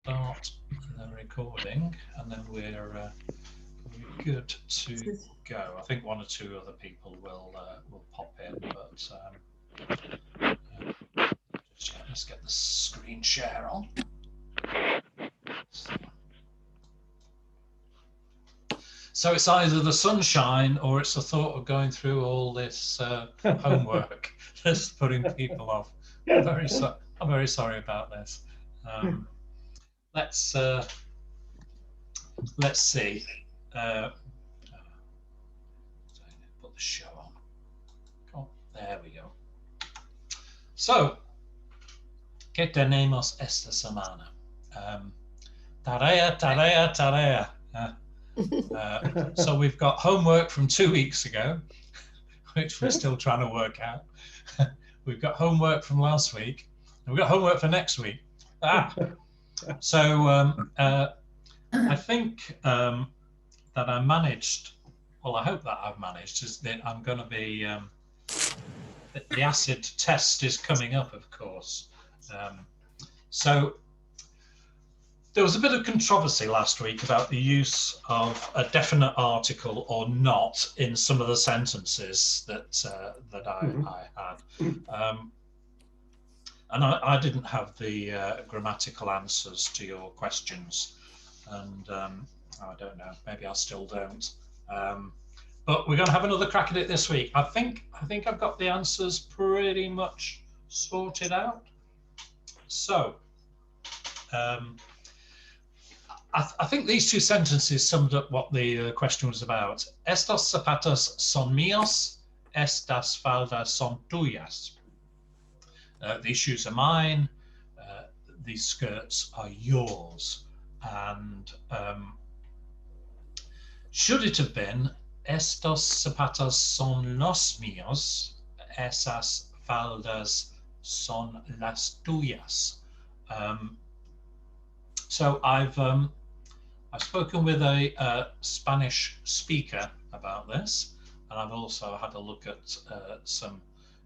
start the recording, and then we're good to go. I think one or two other people will pop in, but let's get the screen share on. So it's either the sunshine or it's the thought of going through all this homework that's putting people off. I'm very sorry about this. Let's see. Put the show on. Oh, there we go. So, ¿qué tenemos esta semana? Tarea. So we've got homework from 2 weeks ago, which we're still trying to work out. We've got homework from last week, and we've got homework for next week. So I think that I managed, well, I hope that I've managed, is that I'm going to be, the acid test is coming up, of course. So there was a bit of controversy last week about the use of a definite article or not in some of the sentences that I had. And I didn't have the grammatical answers to your questions, and I don't know, maybe I still don't. But we're going to have another crack at it this week. I think I've got the answers pretty much sorted out. So I think these two sentences summed up what the question was about. Estos zapatos son míos, estas faldas son tuyas. These shoes are mine, these skirts are yours. And should it have been estos zapatos son los míos, esas faldas son las tuyas? So I've spoken with a Spanish speaker about this, and I've also had a look at some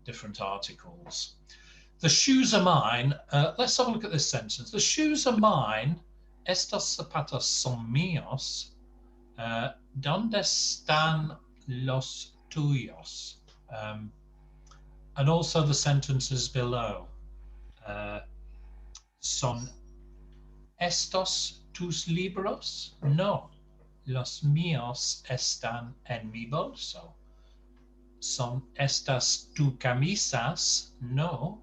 different articles. The shoes are mine. Let's have a look at this sentence. The shoes are mine. Estos zapatos son míos. ¿Dónde están los tuyos? And also the sentences below. Son estos tus libros? No. Los míos están en mi bolso. Son estas tus camisas? No.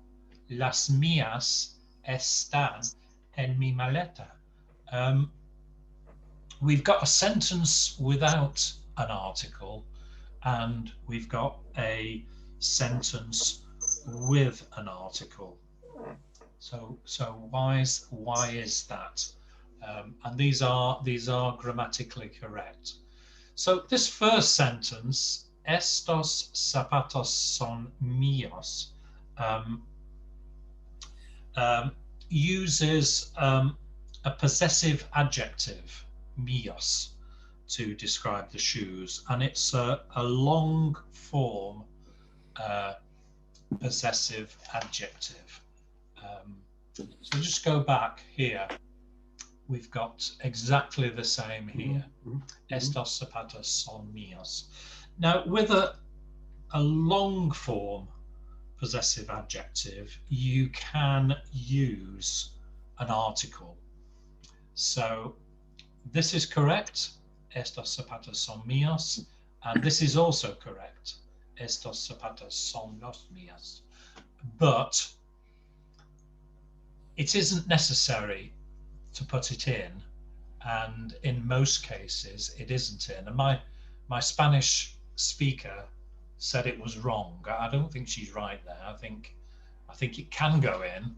Las mías están en mi maleta. We've got a sentence without an article, and we've got a sentence with an article. So why is that? And these are grammatically correct. So this first sentence, estos zapatos son míos, uses a possessive adjective, míos, to describe the shoes, and it's a long form possessive adjective. So just go back here. We've got exactly the same here. Estos zapatos son míos. Now, with a long form possessive adjective, you can use an article. So this is correct. Estos zapatos son míos. And this is also correct. Estos zapatos son los míos. But it isn't necessary to put it in, and in most cases it isn't in. And my Spanish speaker said it was wrong. I don't think she's right there. I think it can go in,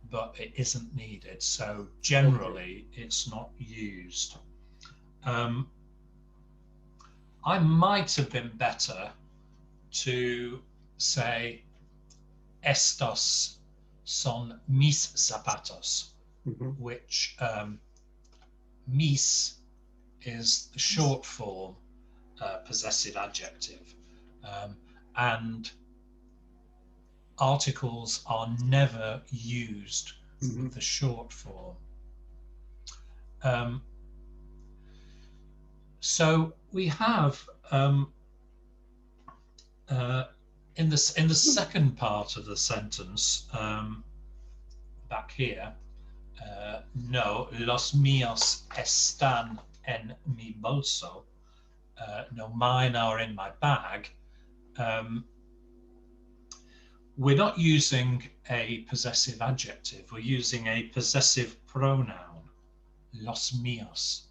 but it isn't needed. So generally it's not used. I might have been better to say estos son mis zapatos, which mis is the short form possessive adjective, and articles are never used with the short form. So we have in the second part of the sentence back here, no, los míos están en mi bolso. No, mine are in my bag. We're not using a possessive adjective. We're using a possessive pronoun, los míos,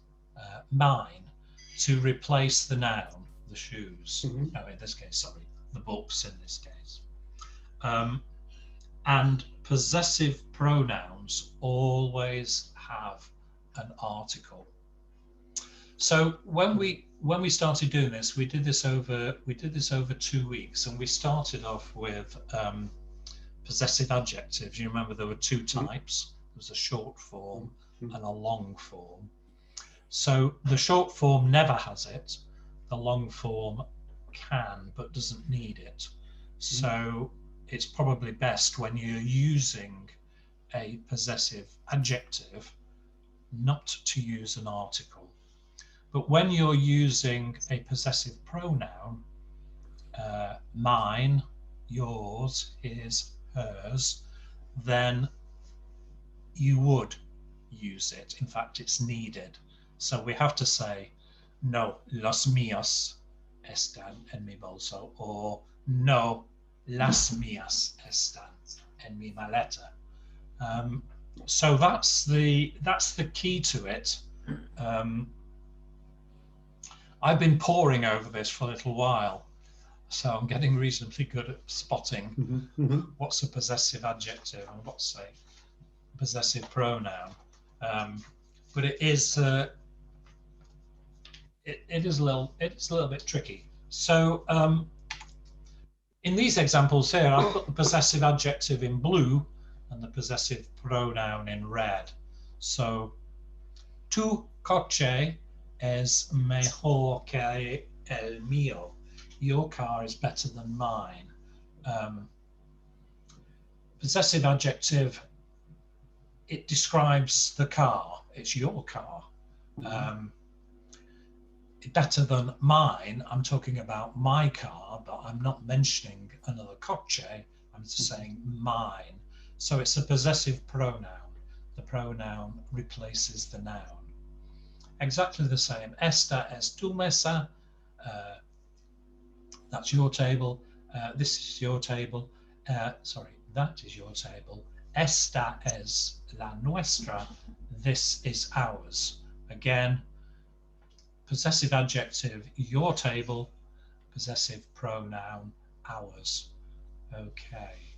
mine, to replace the noun, the shoes. No, in this case, sorry, the books in this case. And possessive pronouns always have an article. So when we started doing this, we did this over 2 weeks, and we started off with possessive adjectives. You remember there were two types. There was a short form and a long form. So the short form never has it. The long form can, but doesn't need it. So it's probably best when you're using a possessive adjective not to use an article. But when you're using a possessive pronoun, mine, yours, his, hers, then you would use it. In fact, it's needed. So we have to say, no, los míos están en mi bolso, or no, las mías están en mi maleta. So that's the key to it. I've been poring over this for a little while, so I'm getting reasonably good at spotting what's a possessive adjective and what's a possessive pronoun. But it is it's a little bit tricky. So in these examples here, I've put the possessive adjective in blue and the possessive pronoun in red. So tu coche es mejor que el mío. Your car is better than mine. Possessive adjective, it describes the car. It's your car. Better than mine, I'm talking about my car, but I'm not mentioning another coche. I'm just saying mine. So it's a possessive pronoun. The pronoun replaces the noun. Exactly the same. Esta es tu mesa. That's your table. This is your table. Sorry, that is your table. Esta es la nuestra. This is ours. Again, possessive adjective, your table. Possessive pronoun, ours. Okay.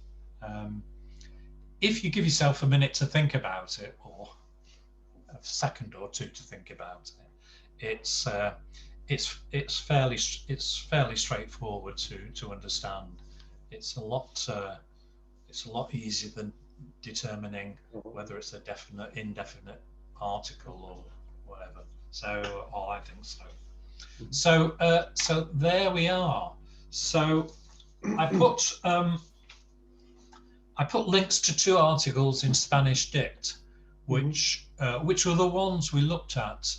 If you give yourself a minute to think about it, or a second or two to think about it, it's fairly straightforward to understand. It's a lot easier than determining whether it's a definite, indefinite article or whatever. So, I think so. So there we are. So I put links to 2 articles in Spanish Dict, which were the ones we looked at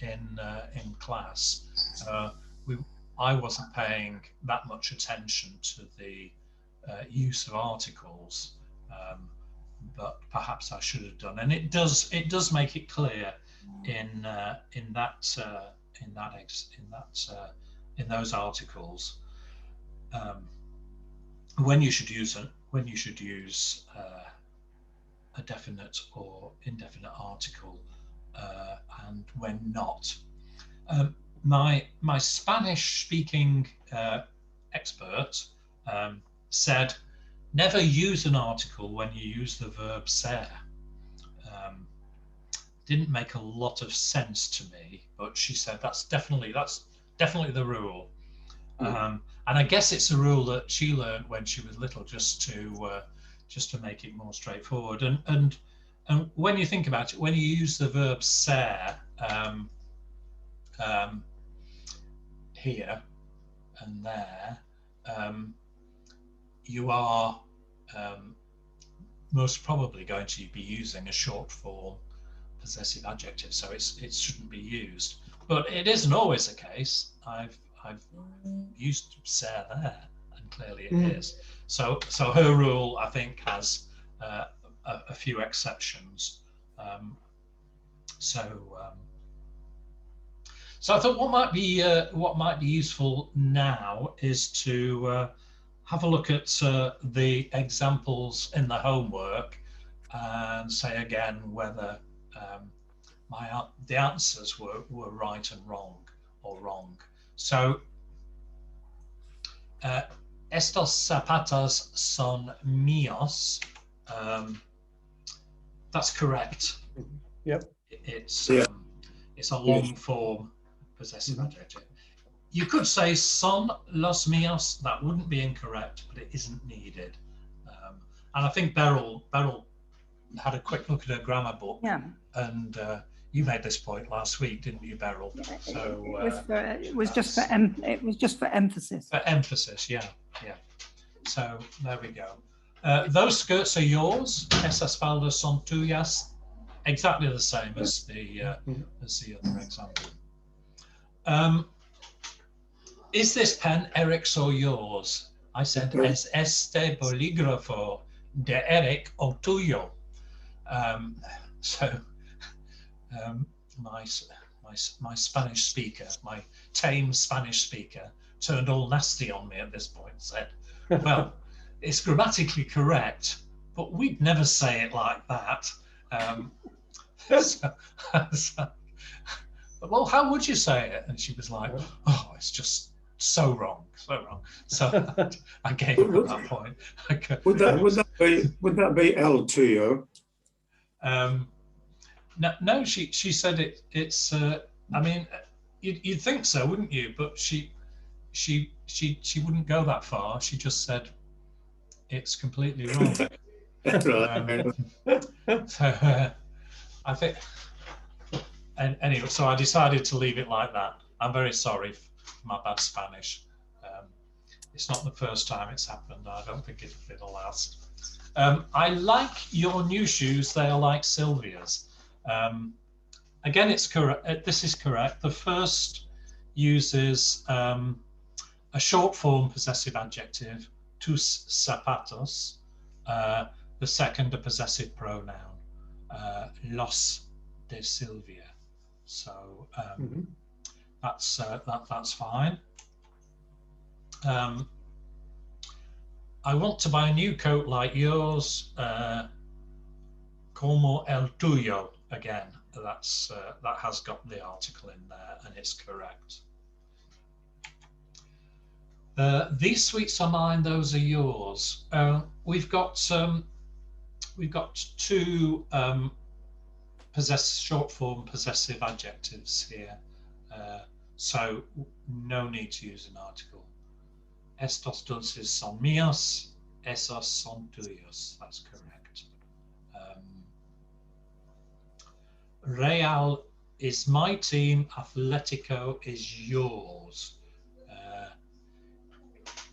in class. I wasn't paying that much attention to the use of articles, but perhaps I should have done. And it does make it clear in those articles when you should use a definite or indefinite article and when not. My Spanish speaking expert said never use an article when you use the verb ser. Didn't make a lot of sense to me, but she said that's definitely the rule. And I guess it's a rule that she learned when she was little, just to make it more straightforward. And when you think about it, when you use the verb ser here and there, you are most probably going to be using a short form possessive adjective, so it shouldn't be used. But it isn't always the case. I've used ser there, and clearly it is. So her rule, I think, has a few exceptions. So I thought what might be useful now is to have a look at the examples in the homework and say again whether the answers were right and wrong or wrong. So estos zapatos son míos. That's correct. Yep. It's a long form possessive adjective. You could say son los míos. That wouldn't be incorrect, but it isn't needed. And I think Beryl had a quick look at her grammar book. Yeah. And you made this point last week, didn't you, Beryl? So it was just for emphasis. For emphasis, yeah. So there we go. Those skirts are yours. Esas faldas son tuyas. Exactly the same as the other example. Is this pen Eric's or yours? I said, es este bolígrafo de Eric o tuyo? My Spanish speaker, my tame Spanish speaker, turned all nasty on me at this point and said, well, it's grammatically correct, but we'd never say it like that. Well, how would you say it? And she was like, oh, it's just so wrong, so wrong. So I gave up at that point. Would that be el tuyo? No, she said it's. I mean, you'd think so, wouldn't you? But she wouldn't go that far. She just said it's completely wrong. So I think. And anyway, so I decided to leave it like that. I'm very sorry for my bad Spanish. It's not the first time it's happened. I don't think it'll be the last. I like your new shoes. They are like Sylvia's. Again, it's correct. This is correct. The first uses a short form possessive adjective, tus zapatos. The second, a possessive pronoun, los de Sylvia. So that's fine. I want to buy a new coat like yours, como el tuyo. Again, that has got the article in there, and it's correct. These sweets are mine; those are yours. We've got two short form possessive adjectives here, so no need to use an article. Estos dulces son míos, esos son tuyos. That's correct. Real is my team, Atletico is yours.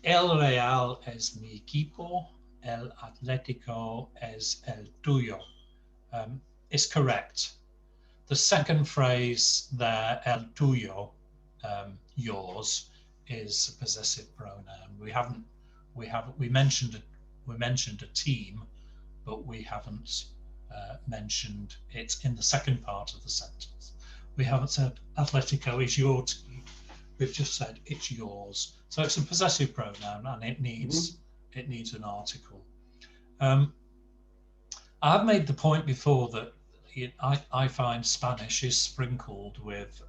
El Real es mi equipo, el Atletico es el tuyo. Is correct. The second phrase there, el tuyo, yours, is a possessive pronoun. We mentioned a team, but we haven't mentioned it in the second part of the sentence. We haven't said Atletico is your team. We've just said it's yours. So it's a possessive pronoun, and it needs an article. I've made the point before that I find Spanish is sprinkled with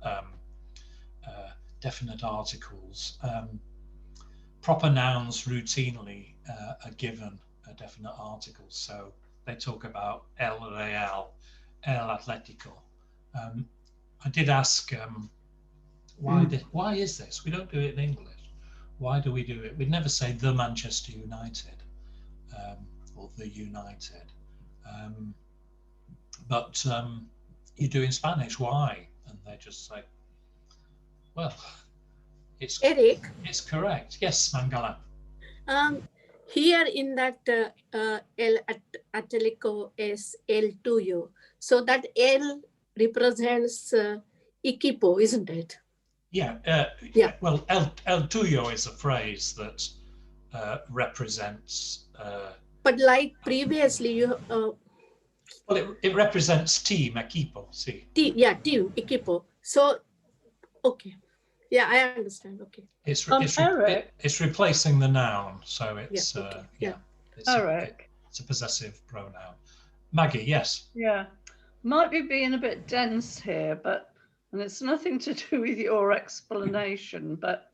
definite articles. Proper nouns routinely are given a definite article. So they talk about el Real, el Atletico. I did ask why is this? We don't do it in English. Why do we do it? We'd never say the Manchester United or the United. But you do in Spanish, why? And they just say, well, it's Eric. It's correct. Yes, Mangala. Here in that el Atletico es el tuyo. So that el represents equipo, isn't it? Yeah. Yeah. Well, el tuyo is a phrase that represents. But like previously, you Well, it represents team, equipo. See. team, equipo. So, okay. Yeah, I understand. Okay. Eric. It's replacing the noun, so it's Yeah, okay. yeah. Eric. It's a possessive pronoun. Maggie, yes. Yeah. Might be being a bit dense here, but, and it's nothing to do with your explanation, but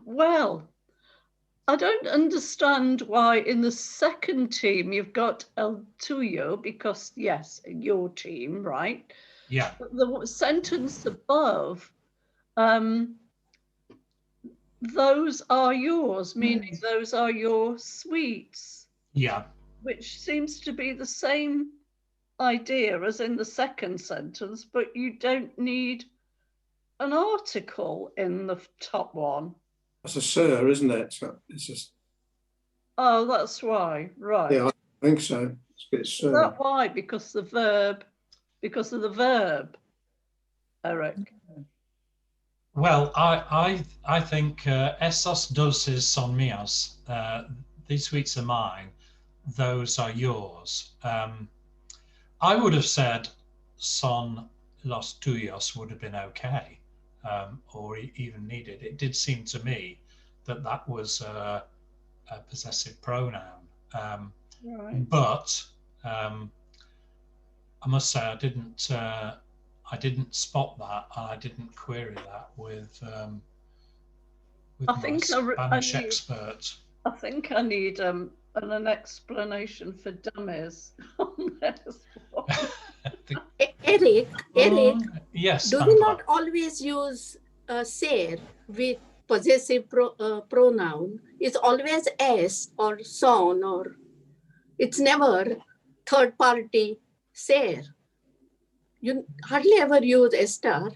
well, I don't understand why in the second team you've got el tuyo, because yes, your team, right? Yeah. But the sentence above, those are yours, meaning those are your sweets. Yeah. Which seems to be the same idea as in the second sentence, but you don't need an article in the top one. That's a sir, isn't it? So it's just. Oh, that's why, right. Yeah, I think so. It's Is that why? Because of the verb, Eric. Well, I think esos dulces son míos. These sweets are mine. Those are yours. I would have said son los tuyos would have been okay, or even needed. It did seem to me that was a possessive pronoun. Right. But I must say I didn't spot that, and I didn't query that with my Spanish expert. I think I need an explanation for dummies on this one. Eric, Yes. do we not always use ser with possessive pronoun? It's always s or son, or it's never third party ser. You hardly ever use estar.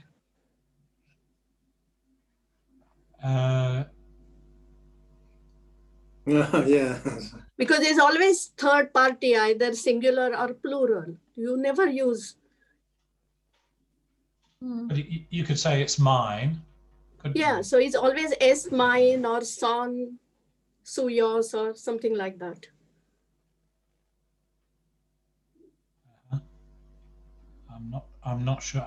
yeah. Because there's always third party, either singular or plural. You never use. But you could say it's mine. Yeah, so it's always es mine or son suyos or something like that. I'm not sure.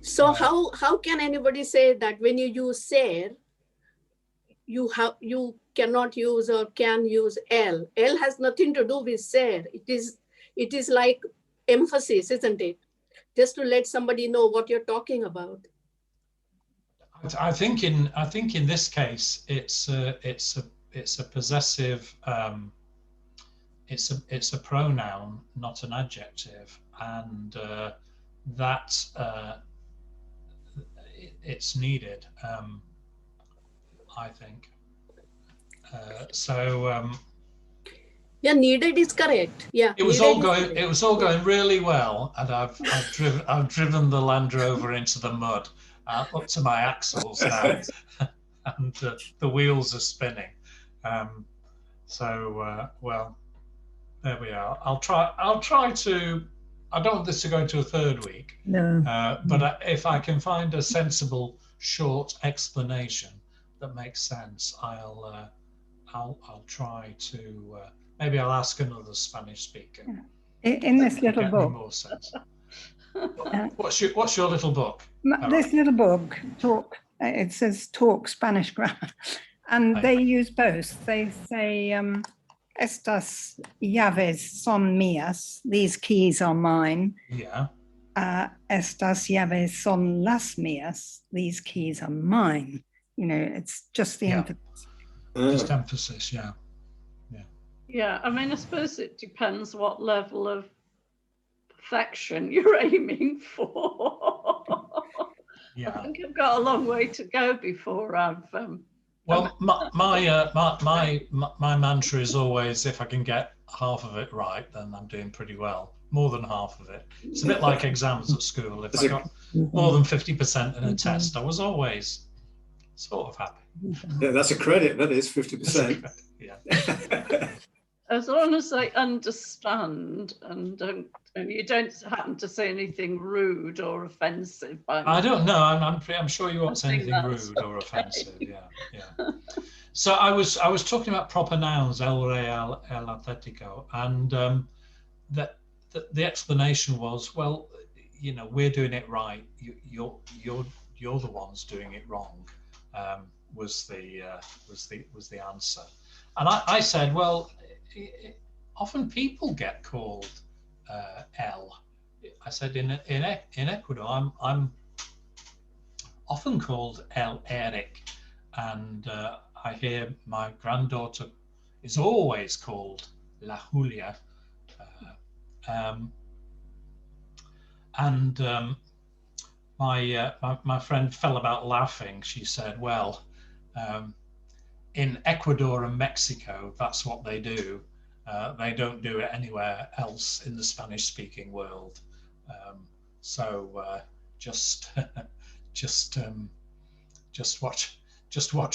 So how can anybody say that when you use ser, you cannot use or can use el? El has nothing to do with ser. It is like emphasis, isn't it? Just to let somebody know what you're talking about. I think in this case it's a possessive. It's a pronoun, not an adjective, and that it's needed. I think so. Yeah, needed is correct. Yeah, it was all going really well, and I've driven the Land Rover into the mud up to my axles now, and the wheels are spinning. Well, there we are. I'll try to. I don't want this to go into a third week. No. But if I can find a sensible, short explanation that makes sense, I'll try to. Maybe I'll ask another Spanish speaker. In this little book. More sense. What's your little book? This little book, it says Talk Spanish Grammar, and they use both. They say, estas llaves son mías, these keys are mine. Yeah. Estas llaves son las mías, these keys are mine. You know, it's just the emphasis. Just emphasis, yeah. Yeah, I mean, I suppose it depends what level of perfection you're aiming for. Yeah. I think I've got a long way to go before I've. Well, my mantra is always, if I can get half of it right, then I'm doing pretty well. More than half of it. It's a bit like exams at school. If I got more than 50% in a test, I was always sort of happy. Yeah, that's a credit. That is 50%. Yeah. as long as they understand and you don't happen to say anything rude or offensive. I don't know. I'm sure you won't say think anything that's rude or okay. offensive. Yeah. So I was talking about proper nouns, el Real, el Atletico, and the explanation was, well, you know, we're doing it right. You're the ones doing it wrong. Was the answer, and I said, well, often people get called El. I said in Ecuador, I'm often called El Eric, and I hear my granddaughter is always called La Julia, and my friend fell about laughing. She said, well, in Ecuador and Mexico, that's what they do. They don't do it anywhere else in the Spanish-speaking world. So just watch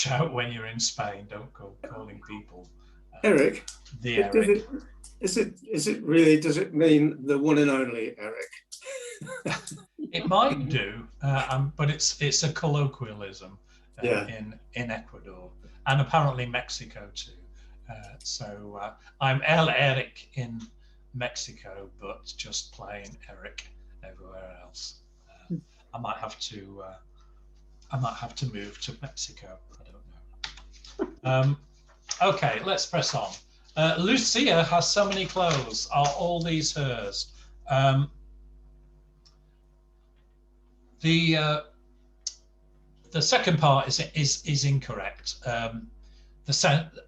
out when you're in Spain. Don't go calling people Eric, the Eric. does it really, does it mean the one and only Eric? It might do, but it's a colloquialism in Ecuador and apparently Mexico too. So I'm El Eric in Mexico, but just plain Eric everywhere else. I might have to move to Mexico. I don't know. Okay, let's press on. Lucia has so many clothes. Are all these hers? The second part is incorrect.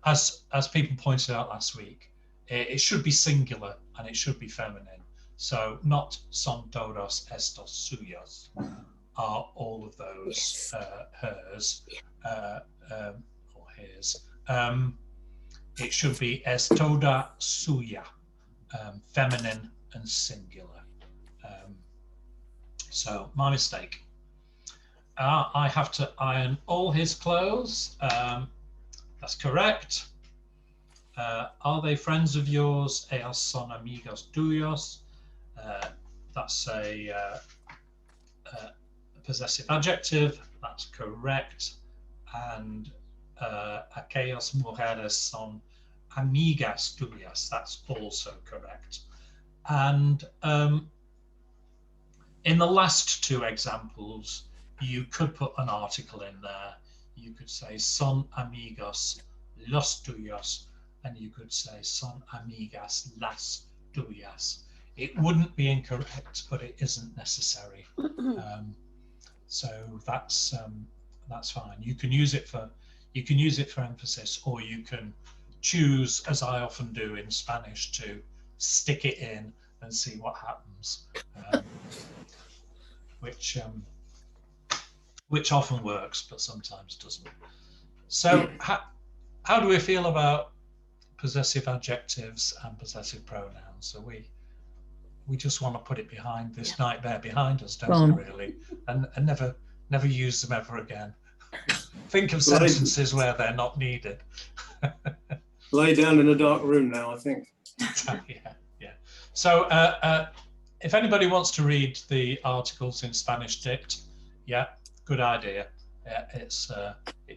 As people pointed out last week, it should be singular and it should be feminine. So not son todos estos suyos are all of those hers or his. It should be es toda suya, feminine and singular. So my mistake. I have to iron all his clothes. That's correct. Are they friends of yours? Ellos son amigos tuyos. That's a possessive adjective. That's correct. And aquellas mujeres son amigas tuyas. That's also correct. And in the last two examples, you could put an article in there. You could say son amigos los tuyos, and you could say son amigas las tuyas. It wouldn't be incorrect, but it isn't necessary. So that's fine. You can use it for emphasis, or you can choose, as I often do in Spanish, to stick it in and see what happens, which often works, but sometimes doesn't. So how do we feel about possessive adjectives and possessive pronouns? So we just want to put it behind this nightmare behind us, don't we, really? And never use them ever again. Think of sentences where they're not needed. Lay down in a dark room now, I think. Yeah. So if anybody wants to read the articles in Spanish Dict, good idea. It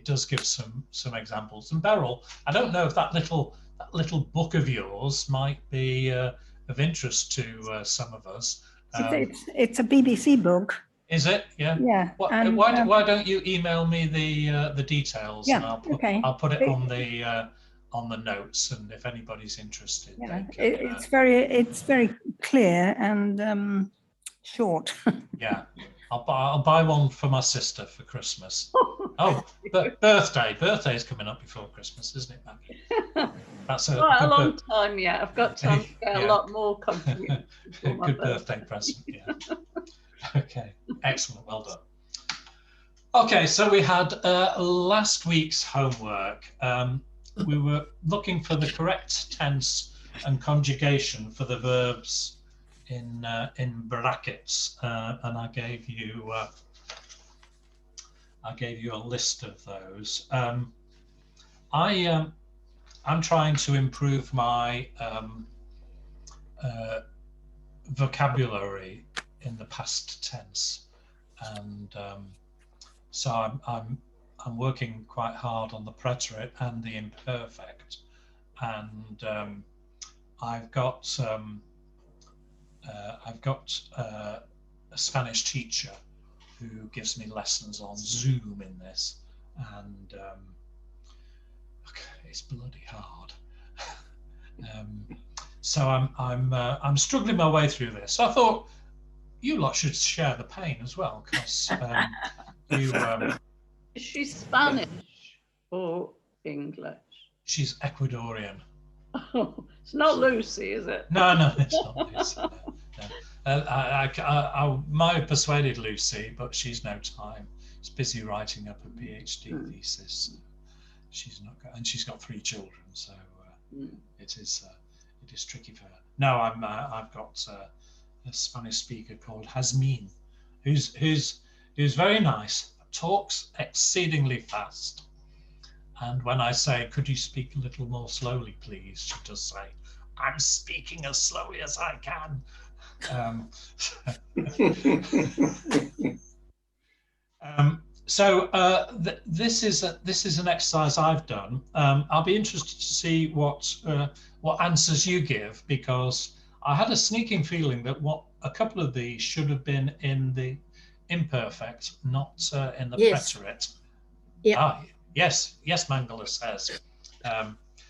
does give some examples. And Beryl, I don't know if that little book of yours might be of interest to some of us. It's a BBC book. Is it? Yeah. Yeah. Why don't you email me the details? Yeah. And I'll put it on the notes, and if anybody's interested, yeah, they can, it's very clear and short. Yeah. I'll buy one for my sister for Christmas. Oh, but birthday's coming up before Christmas, isn't it, Maggie? That's a long time yet. I've got time to get a lot more company. Good birthday present. Yeah. Okay, excellent, well done. Okay, so we had last week's homework. We were looking for the correct tense and conjugation for the verbs in brackets, and I gave you a list of those. I'm trying to improve my vocabulary in the past tense, and so I'm working quite hard on the preterite and the imperfect, and I've got a Spanish teacher who gives me lessons on Zoom in this, and it's bloody hard. So I'm struggling my way through this. So I thought you lot should share the pain as well, because you. Is she Spanish or English? She's Ecuadorian. It's not Lucy, is it? No, it's not Lucy. No. I might have persuaded Lucy, but she's no time. She's busy writing up a PhD thesis. She's not, and she's got 3 children, so it is tricky for her. No, I've got a Spanish speaker called Hasmin, who's very nice, talks exceedingly fast, and when I say, could you speak a little more slowly, please, she does say, I'm speaking as slowly as I can. This is an exercise I've done. I'll be interested to see what answers you give, because I had a sneaking feeling that a couple of these should have been in the imperfect, not in the preterite. Yeah. Yes, Mangala says.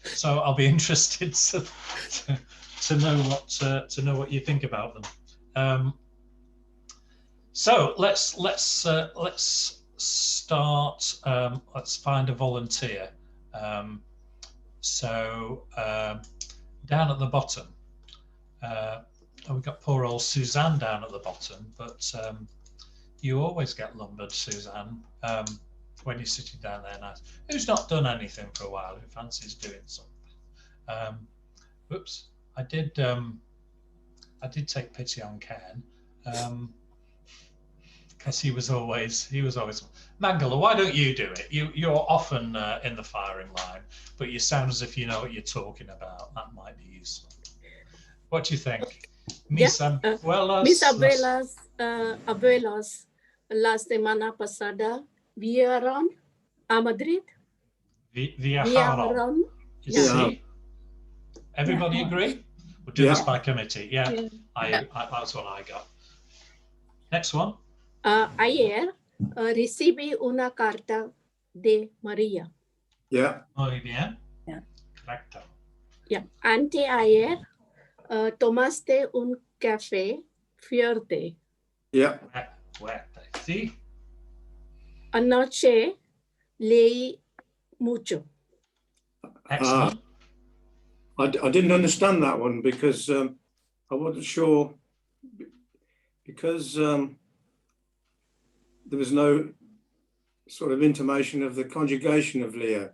So I'll be interested to know what you think about them. So let's start. Let's find a volunteer. Down at the bottom, we've got poor old Suzanne down at the bottom, but you always get lumbered, Suzanne, when you're sitting down there nice. Who's not done anything for a while, who fancies doing something. Whoops, I did take pity on Ken, because he was always Mangala, why don't you do it? You're often in the firing line, but you sound as if you know what you're talking about. That might be useful. What do you think? Mis abuelas, la semana pasada viajaron a Madrid. Viajaron. You see? Everybody agree? We'll do this by committee. Yeah. That's what I got. Next one. Ayer recibí una carta de María. Yeah. Muy bien. Yeah. Correcto. Yeah. Anteayer tomaste un café fuerte. Yeah. Fuerte. Sí. Anoche leí mucho. Excellent. I didn't understand that one because I wasn't sure, because there was no sort of intimation of the conjugation of Leo.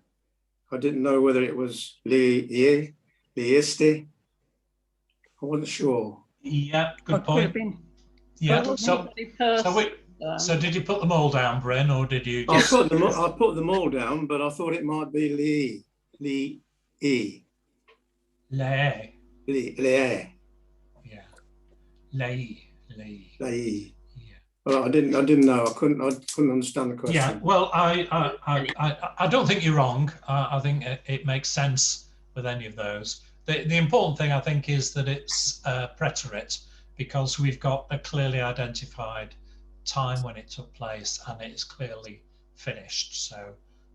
I didn't know whether it was leíste. I wasn't sure. Yeah, good point. Yeah. So did you put them all down, Bryn, or did you? I put them all down, but I thought it might be Le. Yeah. Le. Well, I didn't know. I couldn't understand the question. Yeah. Well, I don't think you're wrong. I think it makes sense with any of those. The important thing, I think, is that it's preterite, because we've got a clearly identified time when it took place and it's clearly finished. So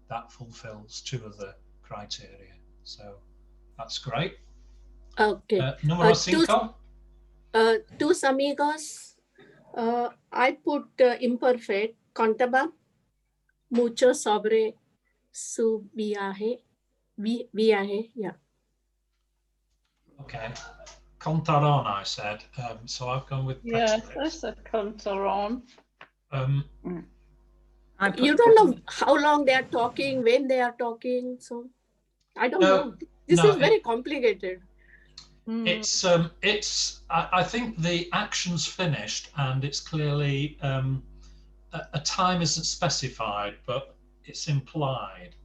that fulfills 2 of the criteria. So that's great. Okay. Número 5. Tus amigos, I put imperfect, contaba mucho sobre su viaje. Yeah. Okay. Contaron, I said. So I've gone with Yes, preterite. I said contaron. You don't know how long they are talking, when they are talking, so I don't know. This is very complicated. It's I think the action's finished and it's clearly a time isn't specified, but it's implied.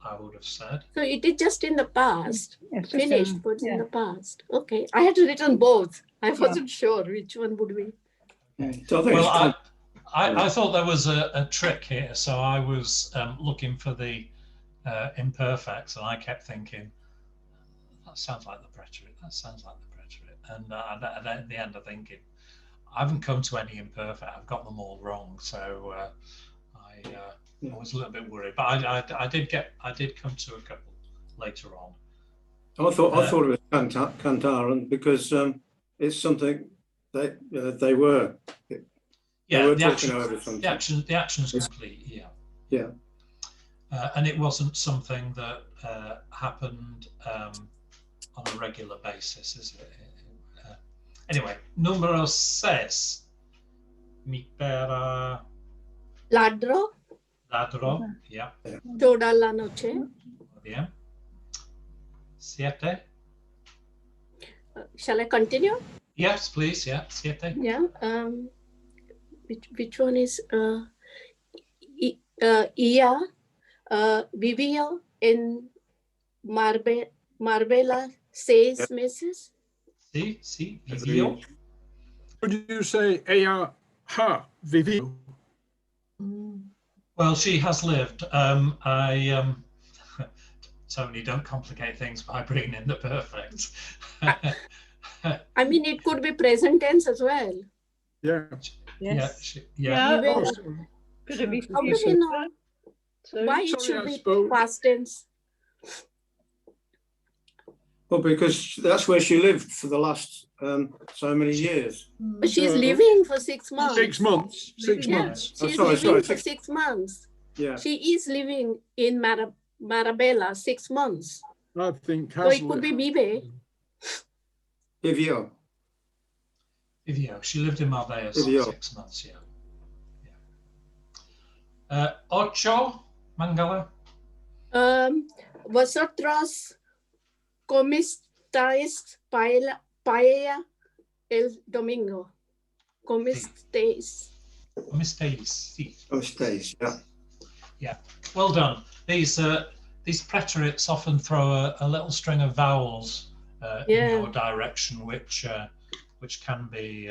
I would have said. So it is just in the past. It's just Finished, in- but in yeah. the past. Okay. I had written both. I wasn't sure which one would be. So I think Well, it's I thought there was a trick here, so I was looking for the imperfects, and I kept thinking, that sounds like the preterite, that sounds like the preterite. And at the end, I'm thinking, I haven't come to any imperfect, I've got them all wrong. So I was a little bit worried, but I did come to a couple later on. I thought it was Cantaran because it's something they were. Yeah, were the talking action, over something. the action's complete. Yeah. Yeah. And it wasn't something that happened on a regular basis, is it? Anyway, número 6. Mi pera Ladro, ladro. Yeah. toda la noche. Bien. 7. Shall I continue? Yes, please. Yeah. 7. Yeah. Which one is ella vivió en Marbella 6 meses. Sí, vivió. Would you say ella ha vivió? Well, she has lived. Tony, don't complicate things by bringing in the perfect. I mean, it could be present tense as well. Yeah. Yes. Yeah. We Oh, will- sorry. Could it be How do we know So- why it Sorry, should I be spoke. past tense? Well, because that's where she lived for the last so many years. But she's No. living for 6 months. 6 months. 6 Yeah, months. Oh, she's sorry, living sorry, for 6 months. Yeah. She is living in Marabella 6 months. I think So has it could be lived. Vive. Vivió. Vivió. She lived in Marbella Vivió. 6 months. Yeah. 8. Mangala. Vosotros comisteis paella el domingo. Comisteis. Mistakes. Sí. Oh, stays. Yeah. Well done. These preterites often throw a little string of vowels in Yeah. your direction, which can be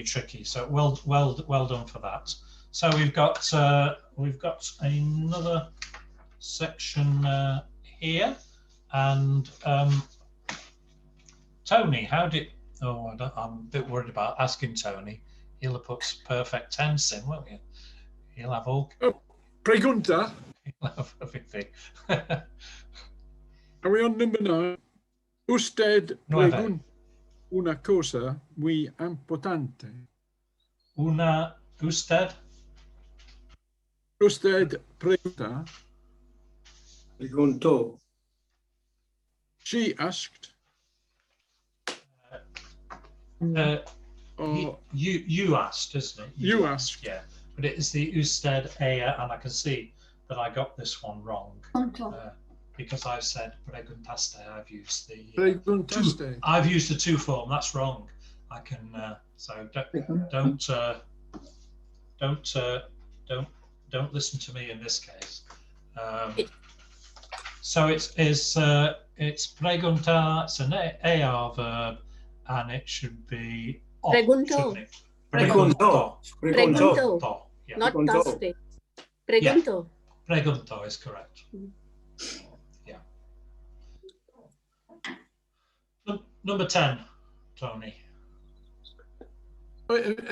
tricky. So well done for that. So we've got another section here, and Tony, how did? Oh, I'm a bit worried about asking Tony. He'll have put perfect tense in, won't he? He'll have all. Pregunta. He'll have everything. Are we on number 9? Usted Nueve. pregunta una cosa muy importante. Usted. Usted pregunta. Preguntó. She asked. Or You asked, isn't it? you asked. Yeah, but it is the usted ea, and I can see that I got this one wrong because I said preguntaste. I've used the Preguntaste. I've used the 2 form. That's wrong. I can so don't listen to me in this case. So it's pregunta. It's an ea verb, and it should be Pregunto. shouldn't it? Preguntó. Pregunto. Pregunto. Yeah. Not Pregunto. taste. Pregunto. Pregunto is correct. Yeah. Number 10, Tony.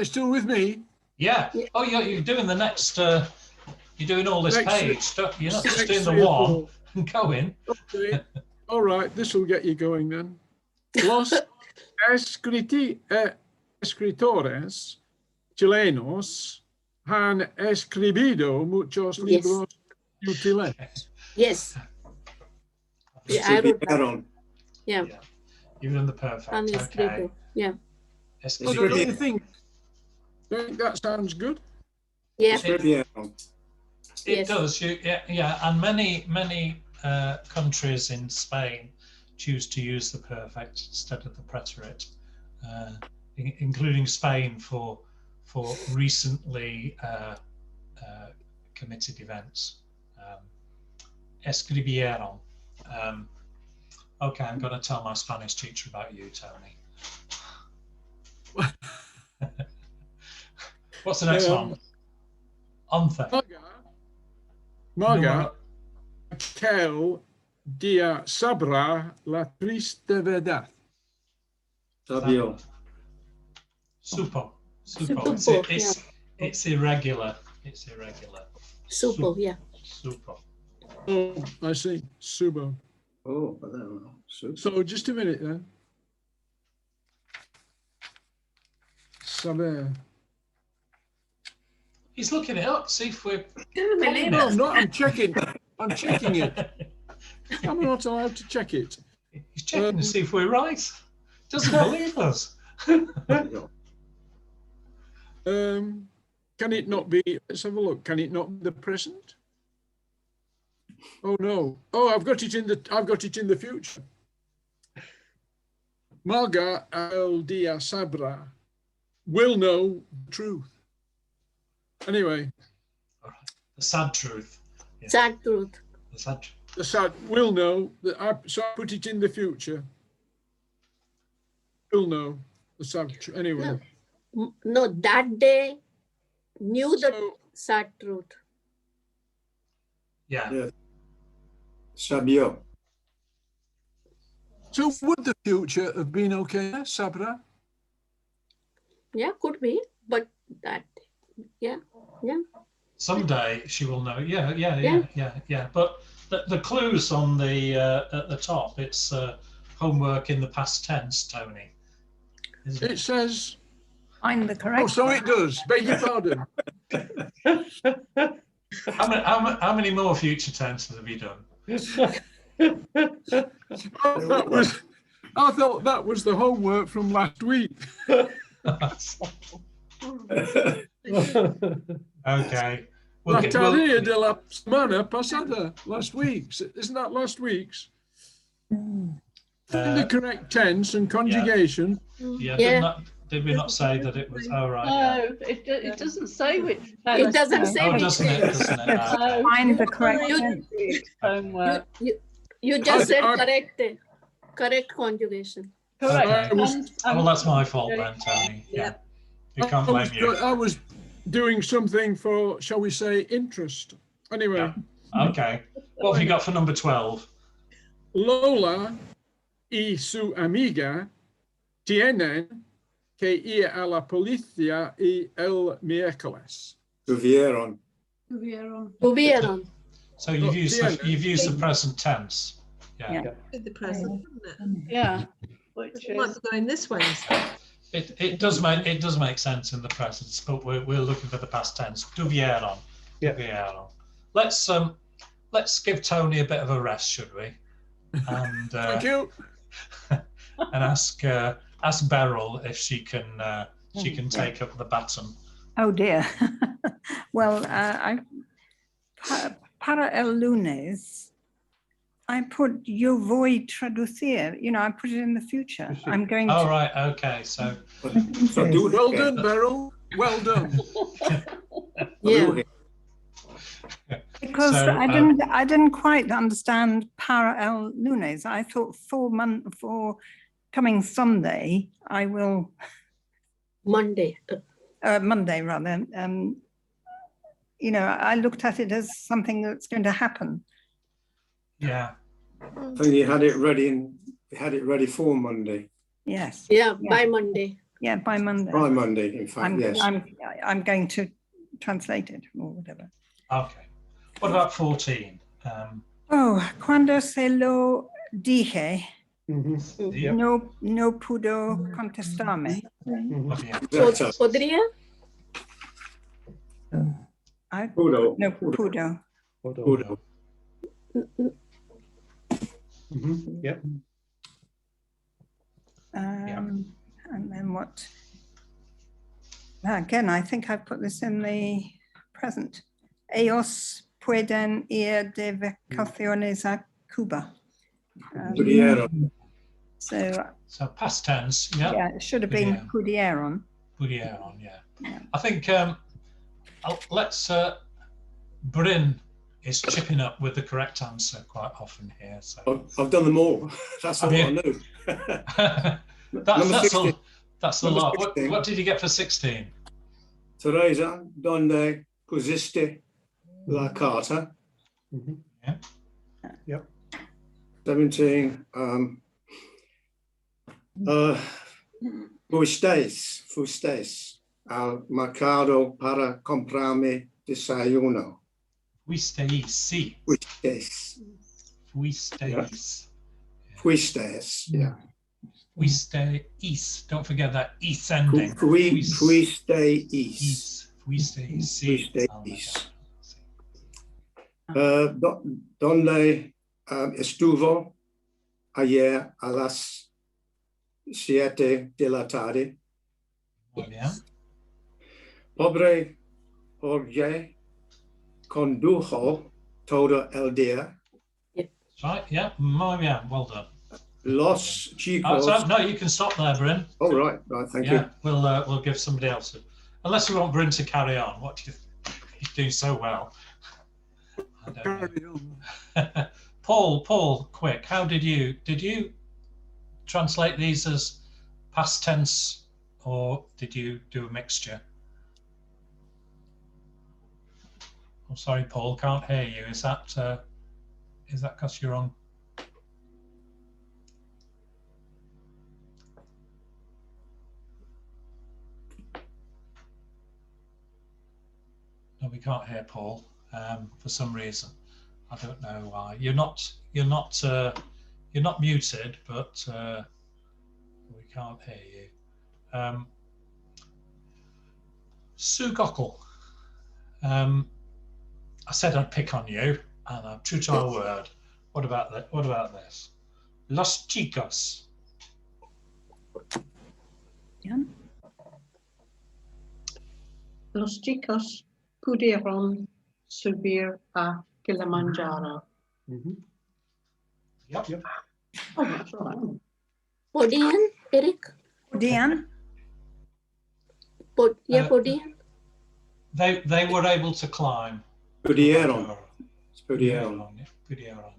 Still with me? Yeah. Yeah. Oh, you're doing the next. You're doing all this Next- page. You're not just Next doing the 3 or 4. one and going. Okay. All right, this will get you going then. Los escritores chilenos han escribido muchos Yes. libros útiles. Yes. Yeah, I wrote that. Escribieron. Yeah. Yeah. You've done the perfect. And Okay. escrito. Yeah. So don't you think that sounds good? Yeah. Escribieron. It Yes. does. Yeah, and many countries in Spain choose to use the perfect instead of the preterite, including Spain for recently committed events. escribieron. Okay, I'm going to tell my Spanish teacher about you, Tony. What's the next one? Once. Marga, aquel día sabrá la triste verdad. Sabio. Supo. Supo, It's irregular. It's irregular. Supo, yeah. Supo. Oh, I see. Subo. Oh, I don't know. Super. So just a minute then. Saber. He's looking it up. See if we're. No, I'm not. I'm checking. I'm checking it. I'm not allowed to check it. He's checking to see if we're right. Doesn't believe us. Can it not be? Let's have a look. Can it not be the present? Oh no! Oh, I've got it in the future. Marga el dia sabra will know the truth. Anyway, The sad truth. Yeah. Sad truth. The sad. the sad will know that. So I put it in the future. Will know the sad truth. Anyway. No, that day knew the So, sad truth. Yeah. Yeah. Sabio. so would the future have been okay, Sabra? Yeah, could be, but that, yeah. Someday she will know. Yeah. But the clues on the at the top. It's homework in the past tense, Tony. Isn't It says. Find the correct. Oh, so it does. Beg your pardon. How many more future tenses have you done? I thought that was the homework from last week. Okay. La tarea de la semana pasada. Last week's. Isn't that last week's? The correct tense and conjugation. Yeah. Did we not say that it was? Oh, right. No, it doesn't say which. It doesn't say Oh, which doesn't it? Doesn't it? Okay. Find the correct You- tense. Homework. You just said I- correct conjugation. Correct. I was- Well, that's my fault then, Tony. Yeah. We can't blame you. I was doing something for, shall we say, interest. Anyway, Okay. What have you got for number 12? Lola y su amiga tienen que ir a la policía y el miércoles. Tuvieron. Tuvieron. So you've used Tiene. you've used the present tense. Yeah. Yeah. With the present, isn't it? Yeah. Which It might is, be going this way instead. It does make sense in the present, but we're looking for the past tense. Tuvieron. Yeah. Tuvieron. Let's give Tony a bit of a rest, should we? And Thank you. and ask Beryl if she can take up the baton. Oh dear. Well, para el lunes, I put yo voy traducir. You know, I put it in the future. I'm going Oh to. right, okay. So So do it Well again. done, Beryl. Well done. Yeah. Because So, I didn't quite understand para el lunes. I thought for coming Sunday, I will Monday. Monday rather. You know, I looked at it as something that's going to happen. yeah. I think you had it ready for Monday. Yes. Yeah, Yeah. by Monday. Yeah, by Monday. By Monday, in fact, yes. I'm going to translate it or whatever. Okay. What about 14? Cuando se lo dije, Yeah. no pudo contestarme. Yeah. That's us. Podría. Pudo. No pudo. Pudo. Yep. And then what? Again, I think I put this in the present. Ellos pueden ir de vacaciones a Cuba. Pudieron. So past tense. Yeah. yeah, it should have been pudieron. Pudieron, yeah. Yeah. I think let's Bryn is chipping up with the correct answer quite often here. So I've done them all. That's all Have I you? knew. that's Number 16. that's a Number lot. 16. What did you get for 16? Teresa, donde pusiste la carta? Mhm. Yeah. 17. Fuisteis al mercado para comprarme desayuno. Fuisteis, sí. Fuisteis. Fuisteis. Fuisteis, yeah. Fuisteis. Don't forget that is ending. Fuisteis. Fuisteis, sí. Fuisteis. Donde estuvo ayer a las 7 de la tarde. Muy bien. Pobre Jorge condujo todo el día. That's right, yeah. Muy bien, well done. Los chicos. No, you can stop there, Bryn. Oh, right, thank you. We'll give somebody else a, unless you want Bryn to carry on. What do you think? He's doing so well. I don't know. Paul, quick. How did you translate these as past tense, or did you do a mixture? I'm sorry, Paul, can't hear you. Is that because you're on? No, we can't hear Paul for some reason. I don't know why. You're not muted, but we can't hear you. Sue Gockel. I said I'd pick on you, and I'm true to our word. What about that? What about this? Los chicos. Yeah. Los chicos pudieron subir a Kilimanjaro. Mhm. Yep. Oh, that's all right. Podian, Eric? Diane? Podian. They were able to climb. Pudieron. Pudieron, yeah. Pudieron.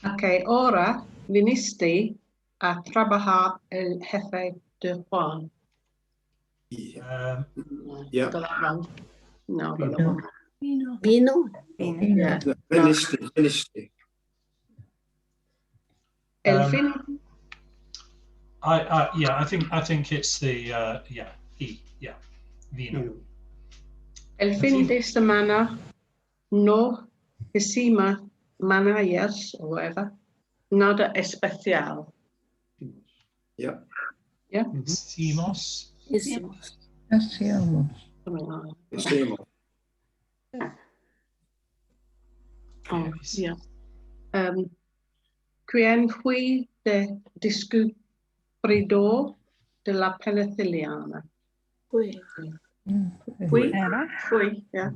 Ok, ahora viniste a trabajar el jefe de Juan. Yeah. Got that wrong. No, got that wrong. Vino. Yeah. Viniste. El fin. I think it's the vino. El fin de semana no hicimos manallas or whatever. Nada especial. Yeah. Yeah. Hicimos. Hicimos. Something like that. Hicimos. Oh, yeah. ¿Quién fue de descubridor de la penicilina? Fue. Fui. Era? Fui, yeah.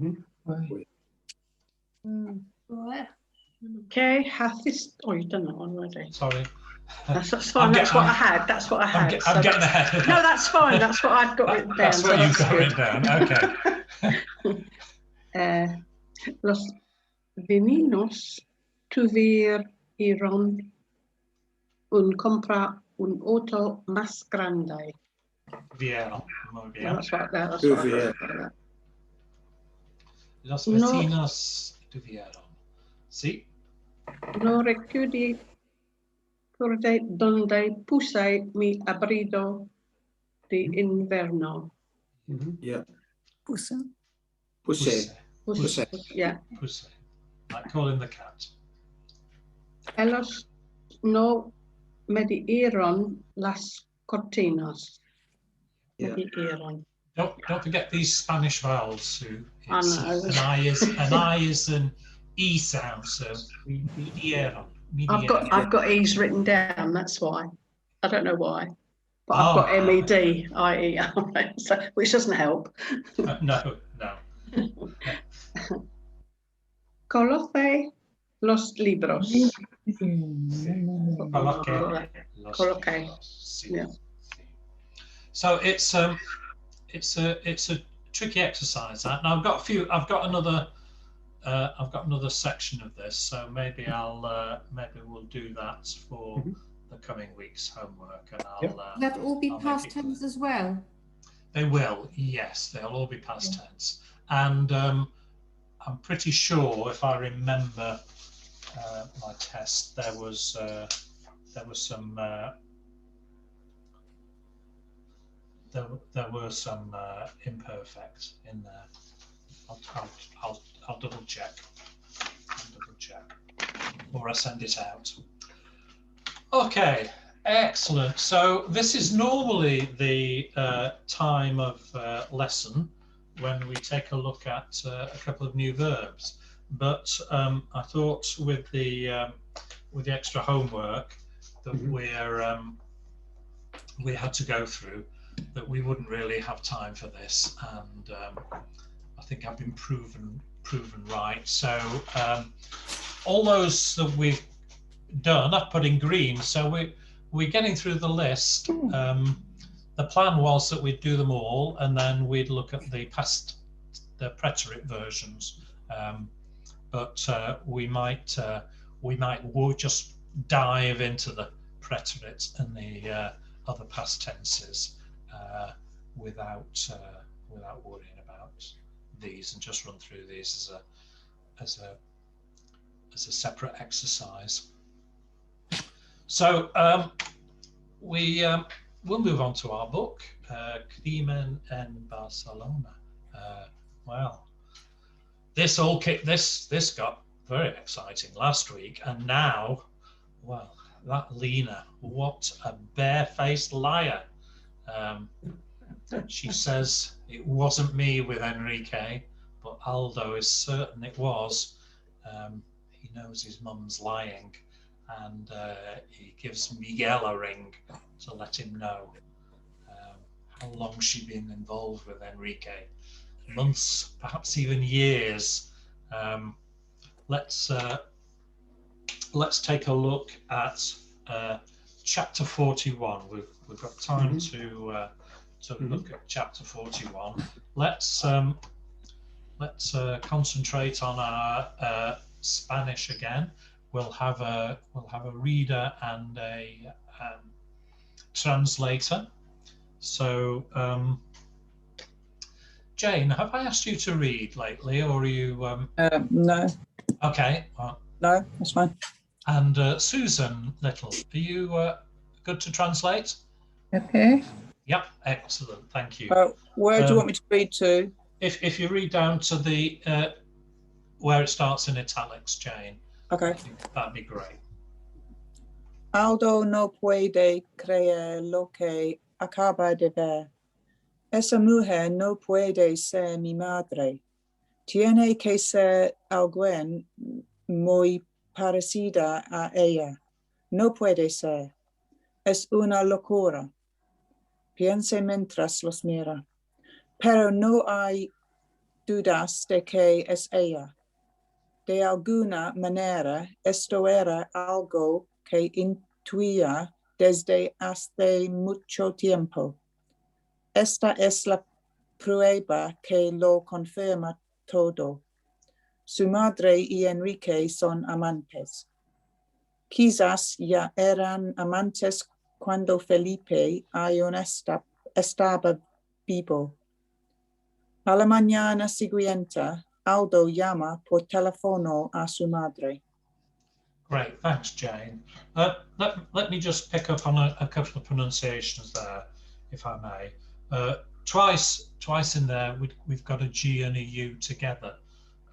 Okay, haces. Oh, you done that one already. Sorry. That's fine. That's what I had. That's what I had. I'm getting ahead. No, that's fine. That's what I've got written down. That's what so you've got good. written down. Okay. Los vecinos tuvieron comprar un auto más grande. Vieron. Muy bien. Yeah, that's right there. That's right there. Los vecinos tuvieron. Sí. No recuerdo donde puse mi abrigo de invierno. Yeah. Pusse. Puse. Puse. Yeah. Puse. Like calling the cat. Ellos no me dieron las cortinas. Yeah. Me dieron. Don't forget these Spanish vowels, Sue. I know. An I is an E sound, so me dieron. I've got E's written down, that's why. I don't know why. But I've got MEDIER, so, which doesn't help. No. Coloque los libros. Coloque. Yeah. So it's a tricky exercise that. Now I've got a few. I've got another section of this, so maybe maybe we'll do that for the coming week's homework, and Yep. Will that all be I'll make past it clear. tense as well? They will, yes, they'll all be past tense, and I'm pretty sure, if I remember my test, there was some there were some imperfect in there. I'll double check. Before I send it out. Okay, excellent. So this is normally the time of lesson when we take a look at a couple of new verbs, but I thought with the extra homework that we had to go through, that we wouldn't really have time for this, and I think I've been proven right. So all those that we've done, I've put in green. So we're getting through the list. The plan was that we'd do them all, and then we'd look at the preterite versions. But we might just dive into the preterite and the other past tenses without worrying about these, and just run through these as a separate exercise. So we'll move on to our book, Crimen en Barcelona. Well, this got very exciting last week, and now, well, that Lena, what a barefaced liar. She says it wasn't me with Enrique, but Aldo is certain it was. He knows his mum's lying, and he gives Miguel a ring to let him know how long she'd been involved with Enrique. Months, perhaps even years. Let's take a look at chapter 41. We've got time to look at chapter 41. Let's concentrate on our Spanish again. We'll have a reader and a translator. So Jane, have I asked you to read lately, or are you? No. Okay. Well, no, that's fine. And Susan Little, are you good to translate? Okay. Yep, excellent. Thank you. Where do you want me to read to? If you read down to the where it starts in italics, Jane. Okay. That'd be great. Aldo no puede creer lo que acaba de ver. Esa mujer no puede ser mi madre. Tiene que ser alguien muy parecida a ella. No puede ser. Es una locura. Piensa mientras los mira. Pero no hay dudas de que es ella. De alguna manera, esto era algo que intuía desde hace mucho tiempo. Esta es la prueba que lo confirma todo. Su madre y Enrique son amantes. Quizás ya eran amantes cuando Felipe aún estaba vivo. A la mañana siguiente, Aldo llama por teléfono a su madre. Great, thanks, Jane. Let me just pick up on a couple of pronunciations there, if I may. Twice in there, we've got a G and a U together,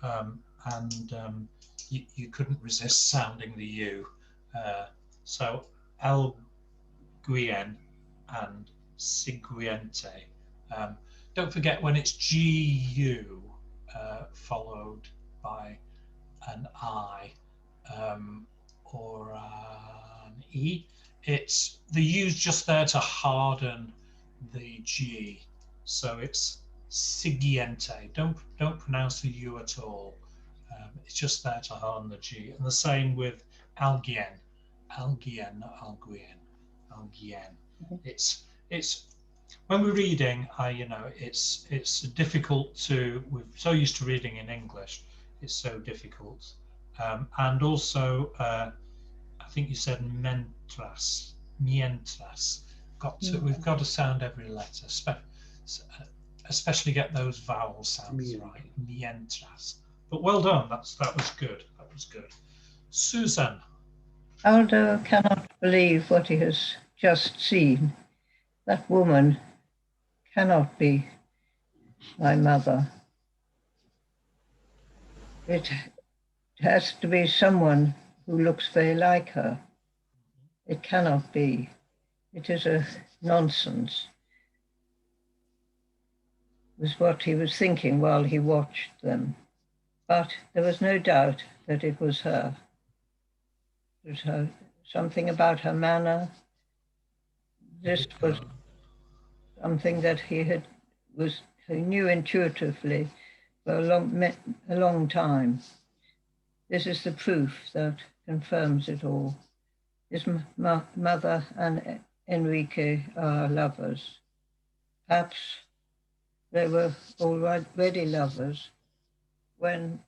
and you couldn't resist sounding the U. So Alguien and Siguiente. Don't forget, when it's GU followed by an I or an E, it's the U's just there to harden the G, so it's Siguiente. Don't pronounce the U at all. It's just there to harden the G, and the same with Alguien, not Alguien. Alguien. It's when we're reading, it's difficult to. We're so used to reading in English, it's so difficult. And also, I think you said mientras. We've got to sound every letter, especially get those vowel sounds right. Mientras. But well done. That was good. That was good. Susan. Aldo cannot believe what he has just seen. That woman cannot be my mother. It has to be someone who looks very like her. It cannot be. It is a nonsense. It was what he was thinking while he watched them. But there was no doubt that it was her. It was her, something about her manner. This was something that he knew intuitively for a long time. This is the proof that confirms it all. His mother and Enrique are lovers. Perhaps they were already lovers when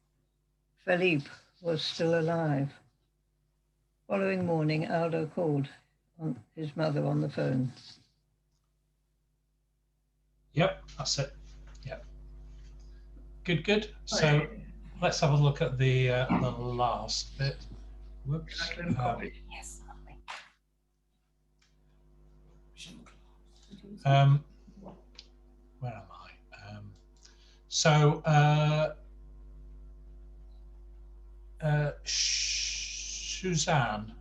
Felipe was still alive. Following morning, Aldo called on his mother on the phone. Yep, that's it. Yep. Good. So let's have a look at the last bit. Whoops. Yes. Where am I? So Suzanne,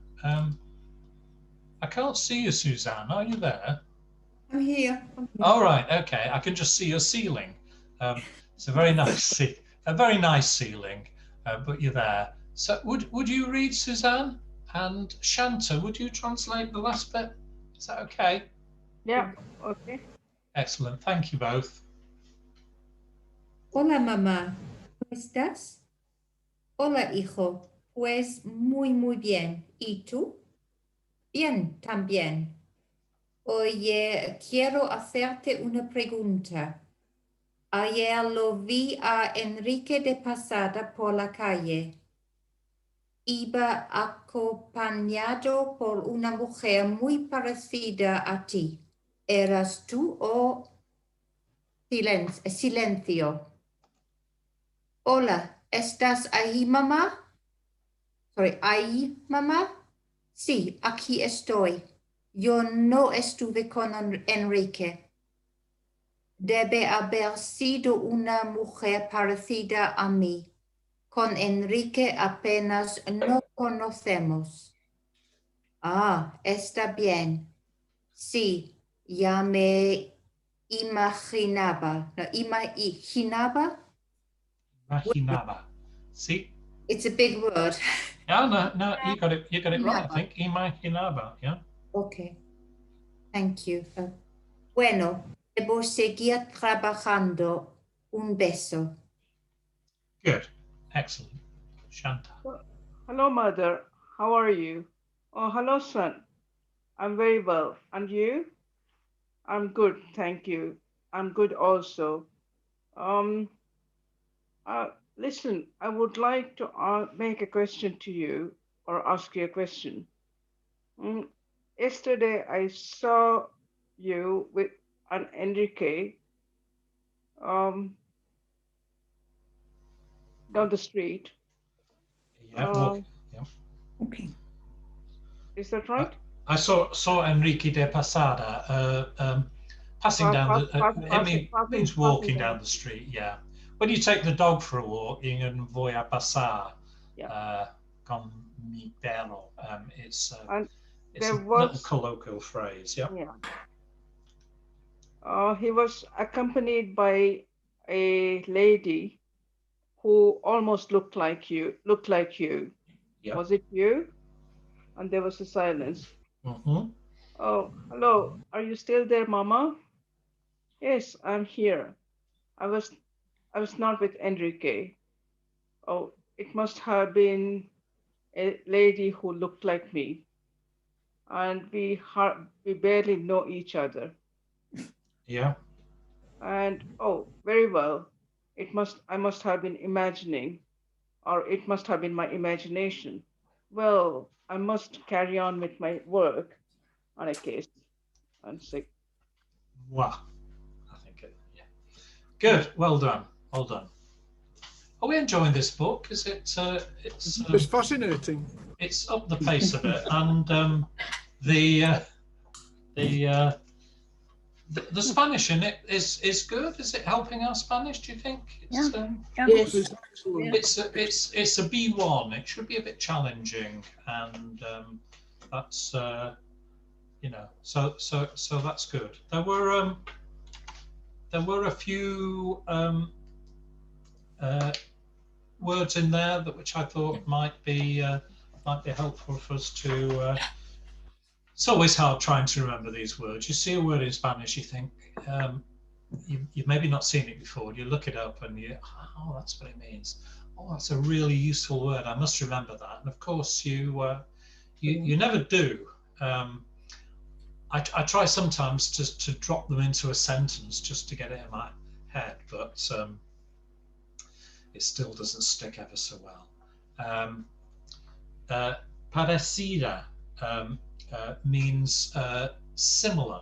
I can't see you, Suzanne. Are you there? I'm here. All right. Okay. I can just see your ceiling. It's a very nice ceiling, but you're there. So would you read, Suzanne? And Shanta, would you translate the last bit? Is that okay? Yeah, okay. Excellent. Thank you both. Hola, mamá. ¿Cómo estás? Hola, hijo. Pues muy bien. ¿Y tú? Bien, también. Oye, quiero hacerte una pregunta. Ayer lo vi a Enrique de pasada por la calle. Iba acompañado por una mujer muy parecida a ti. ¿Eras tú o silencio? Hola, ¿estás ahí, mamá? ¿Ahí, mamá? Sí, aquí estoy. Yo no estuve con Enrique. Debe haber sido una mujer parecida a mí. Con Enrique apenas nos conocemos. Ah, está bien. Sí, ya me imaginaba. No, imaginaba? See? It's a big word. Yeah, no, you got it right, I think. Imaginaba, yeah. Okay. Thank you. Bueno, debo seguir trabajando. Un beso. Good. Excellent. Shanta. Hello, mother. How are you? Oh, hello, son. I'm very well. And you? I'm good, thank you. I'm good also. Listen, I would like to make a question to you or ask you a question. Yesterday, I saw you with an Enrique down the street. Yeah, Okay. Is that right? I saw Enrique de Pasada passing down the. Means walking down the street. Yeah. When you take the dog for a walk, you can voy a pasar con mi perro. It's a little colloquial phrase. Yeah. He was accompanied by a lady who almost looked like you. Yeah. Was it you? And there was a silence. Mm-hmm. Oh, hello. Are you still there, Mama? Yes, I'm here. I was not with Enrique. Oh, it must have been a lady who looked like me. And we barely know each other. Yeah. And oh, very well. I must have been imagining, or it must have been my imagination. Well, I must carry on with my work on a case. I'm sick. Wow. I think it. Yeah. Good. Well done. Well done. Are we enjoying this book? Is it? It's fascinating. It's up the pace a bit, and the Spanish in it is good. Is it helping our Spanish? Do you think? It's, Yes. It's excellent. it's a B1. It should be a bit challenging, and that's you know, so that's good. There were a few words in there which I thought might be helpful for us to. It's always hard trying to remember these words. You see a word in Spanish, you think you've maybe not seen it before. You look it up and oh, that's what it means. Oh, that's a really useful word. I must remember that. And of course, you never do. I try sometimes to drop them into a sentence just to get it in my head, but it still doesn't stick ever so well. Parecida means similar,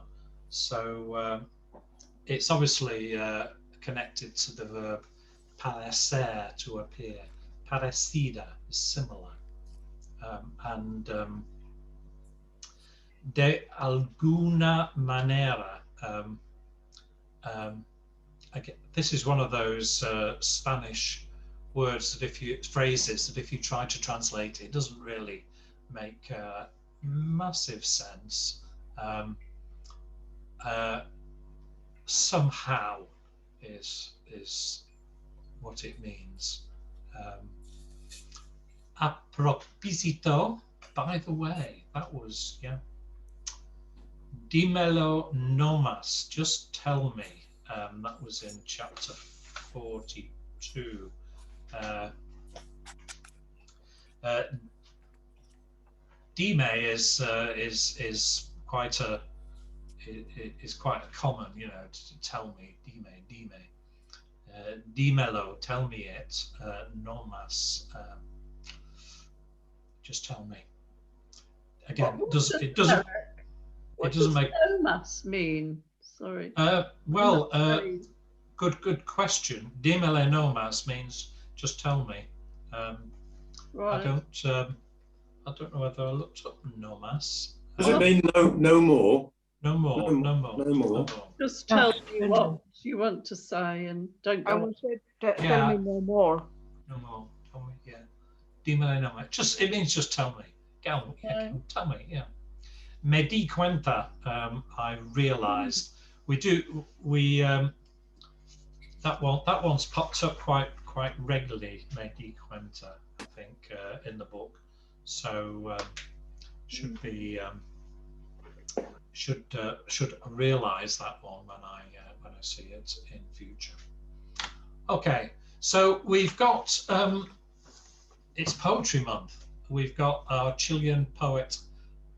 so it's obviously connected to the verb parecer, to appear. Parecida is similar, and de alguna manera. Again, this is one of those Spanish words that phrases that if you try to translate it, it doesn't really make massive sense. Somehow is what it means. A propósito, by the way, that was, yeah. Dímelo nomás, just tell me. That was in chapter 42. Dime is quite a common, you know, to tell me. Dime. Dímelo, tell me it. No más, just tell me. Again, What it doesn't make. No mas mean? Sorry. Well, good question. Dímelo no más means just tell me. Right. I don't know whether I looked up no más. Does it mean no more? No more. No more. Just tell me what you want to say and don't go. I would say tell me no more. No more. Tell me, yeah. Dímelo no más. It means just tell me. Tell me, yeah. Me di cuenta. I realised that one's popped up quite regularly. Me di cuenta, I think, in the book. So should realise that one when I see it in future. Okay, so we've got it's Poetry Month. We've got our Chilean poet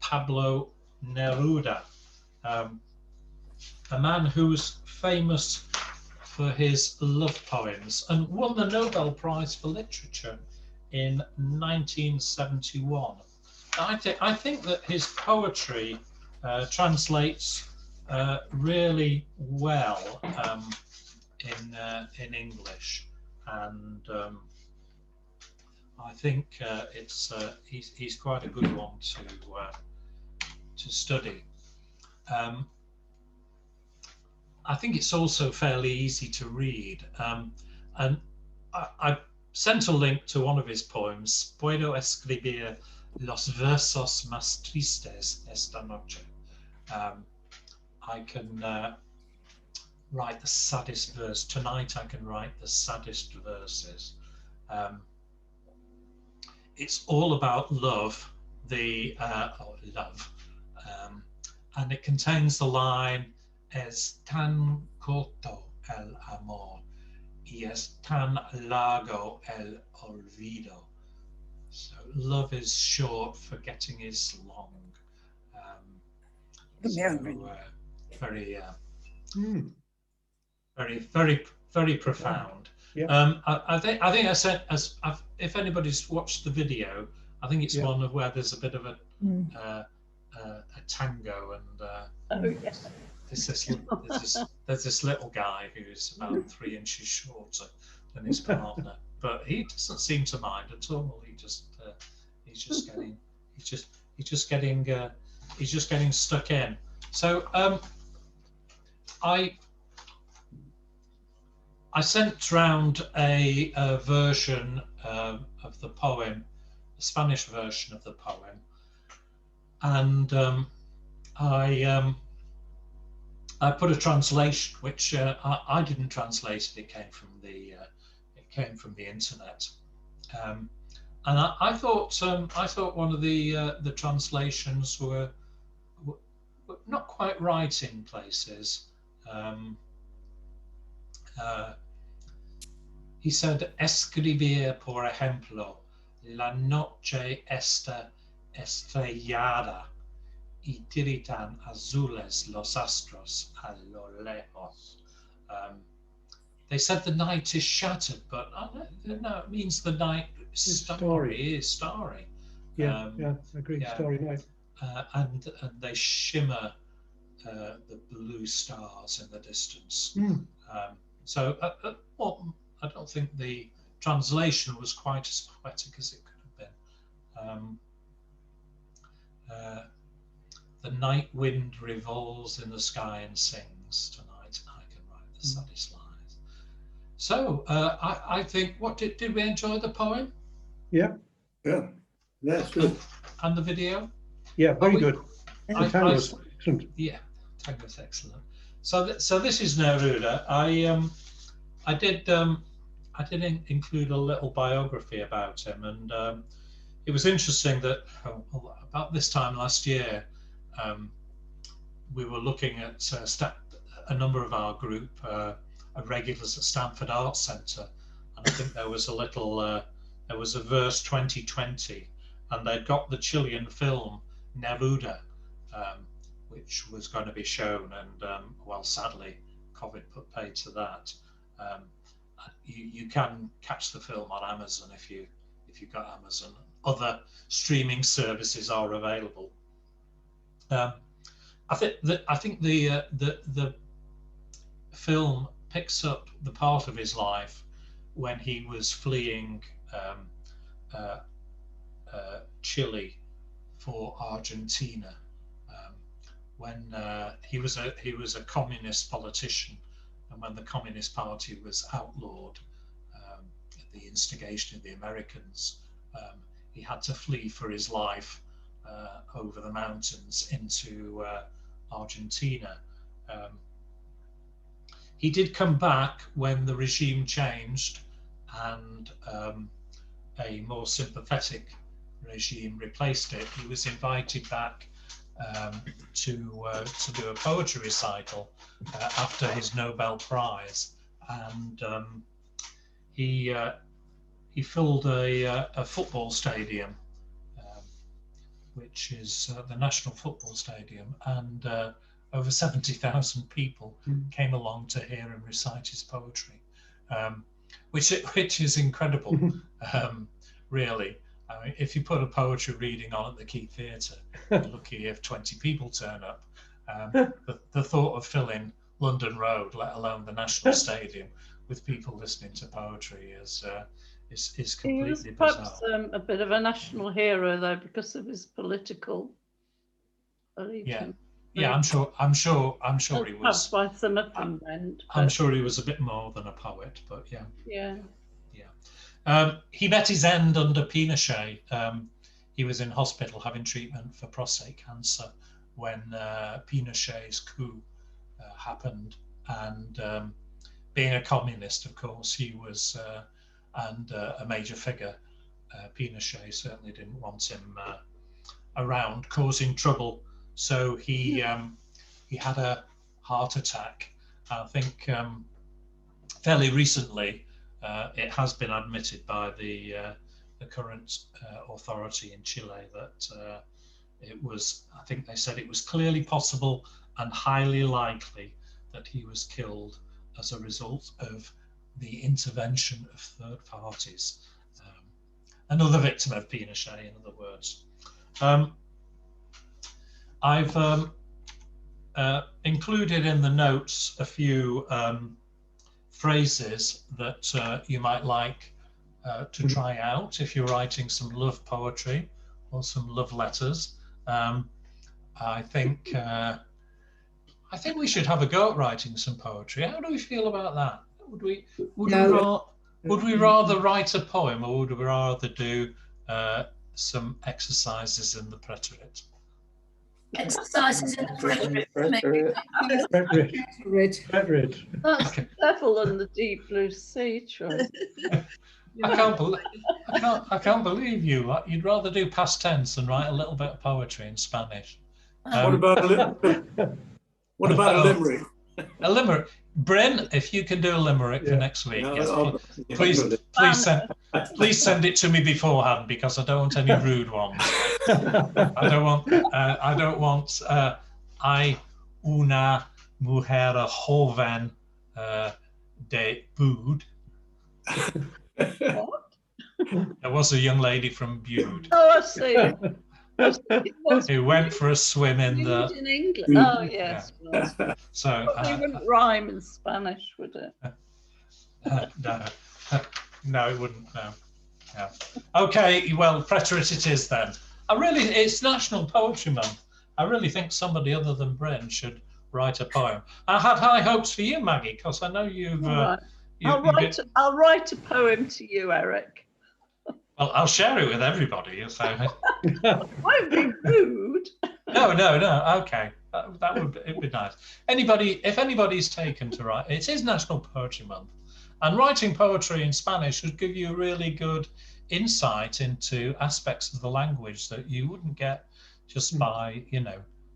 Pablo Neruda, a man who's famous for his love poems and won the Nobel Prize for Literature in 1971. I think that his poetry translates really well in English, and I think he's quite a good one to study. I think it's also fairly easy to read, and I sent a link to one of his poems. Puedo escribir los versos más tristes esta noche. I can write the saddest verse tonight. I can write the saddest verses. It's all about love, and it contains the line "Es tan corto el amor y es tan largo el olvido." So love is short, forgetting is long. Very Very, very, very profound. Yeah. I think I said, if anybody's watched the video, I think it's one of where there's a bit of a tango, and there's this little guy who's about 3 inches shorter than his partner, but he doesn't seem to mind at all. He's just getting stuck in. So I sent round a version of the poem, a Spanish version of the poem, and I put a translation, which I didn't translate it. It came from the internet, and I thought one of the translations were not quite right in places. He said, escribir, por ejemplo, la noche está estrellada y tiritan azules los astros a lo lejos. They said the night is shattered, but no, it means the night is starry. Yeah, agreed. Yeah. Starry night. And they shimmer the blue stars in the distance. So, well, I don't think the translation was quite as poetic as it could have been. The night wind revolves in the sky and sings. Tonight I can write the saddest lines. So, I think, did we enjoy the poem? Yeah. Yeah. That's good. And the video? Yeah, very good. The tango's excellent. Yeah, tango's excellent. So this is Neruda. I did include a little biography about him, and it was interesting that about this time last year, we were looking at a number of our group regulars at Stanford Arts Centre, and I think there was a verse 2020, and they'd got the Chilean film Neruda, which was going to be shown, and well, sadly, COVID put paid to that. You can catch the film on Amazon if you've got Amazon. Other streaming services are available. I think the film picks up the part of his life when he was fleeing Chile for Argentina, when he was a communist politician, and when the Communist Party was outlawed at the instigation of the Americans, he had to flee for his life over the mountains into Argentina. He did come back when the regime changed and a more sympathetic regime replaced it. He was invited back to do a poetry recital after his Nobel Prize, and he filled a football stadium, which is the National Football Stadium, and over 70,000 people came along to hear him recite his poetry, which is incredible, really. I mean, if you put a poetry reading on at the Key Theatre, you're lucky if 20 people turn up. The thought of filling London Road, let alone the National Stadium, with people listening to poetry is completely bizarre. He was perhaps a bit of a national hero, though, because of his political allegiance. Yeah, I'm sure he was. That's why some of them went. I'm sure he was a bit more than a poet, but yeah. Yeah. He met his end under Pinochet. He was in hospital having treatment for prostate cancer when Pinochet's coup happened, and being a communist, of course, he was and a major figure. Pinochet certainly didn't want him around causing trouble, so he had a heart attack. I think fairly recently. It has been admitted by the current authority in Chile that it was, I think they said it was clearly possible and highly likely that he was killed as a result of the intervention of third parties. Another victim of Pinochet, in other words. I've included in the notes a few phrases that you might like to try out if you're writing some love poetry or some love letters. I think we should have a go at writing some poetry. How do we feel about that? Would we rather write a poem, or would we rather do some exercises in the preterite? Exercises in the preterite. That's Devil and the Deep Blue Sea, Troy. I can't believe you. You'd rather do past tense than write a little bit of poetry in Spanish. What about a limerick? A limerick. Bryn, if you can do a limerick for next week, please send it to me beforehand, because I don't want any rude ones. I don't want I una mujer joven de Bude. What? There was a young lady from Bude. Oh, I see. Who went for a swim in the... In England. Oh, yes. Yeah. Well, So it wouldn't rhyme in Spanish, would it? No, it wouldn't. No. Yeah. Okay, well, preterite it is then. It's National Poetry Month. I really think somebody other than Bryn should write a poem. I had high hopes for you, Maggie, because I know you've... Right. I'll write a poem to you, Eric. Well, I'll share it with everybody. So. Won't be rude. No. Okay, it'd be nice. If anybody's taken to write, it is National Poetry Month, and writing poetry in Spanish would give you a really good insight into aspects of the language that you wouldn't get just by,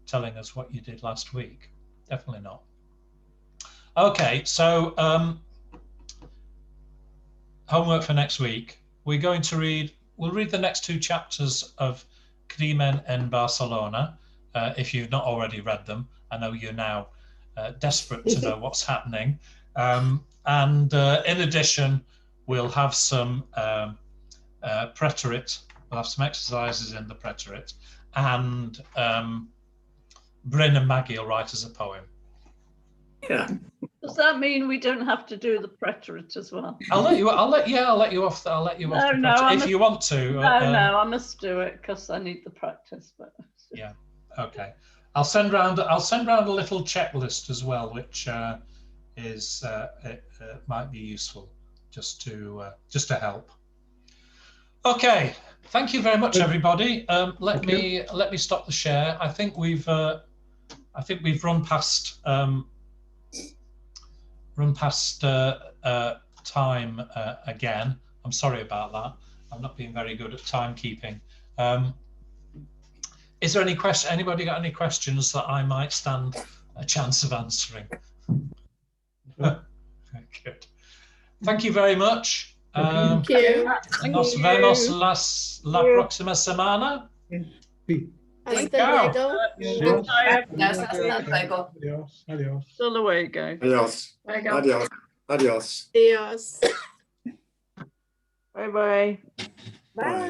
telling us what you did last week. Definitely not. Okay, so homework for next week. We'll read the next 2 chapters of Crimen en Barcelona, if you've not already read them. I know you're now desperate to know what's happening. And in addition, we'll have some preterite. We'll have some exercises in the preterite, and Bryn and Maggie will write us a poem. Yeah. Does that mean we don't have to do the preterite as well? I'll let you off. If you want to. No, I must do it because I need the practice. But yeah, okay. I'll send round a little checklist as well, which might be useful just to help. Okay, thank you very much, everybody. Let me stop the share. I think we've run past time again. I'm sorry about that. I'm not being very good at timekeeping. Is there any question? Anybody got any questions that I might stand a chance of answering? Good. Thank you very much. Thank you. Nos vemos la próxima semana. Hasta luego. Adiós. Adiós. Still away go. Adiós. Adiós. Adiós. Adios. Bye-bye. Bye.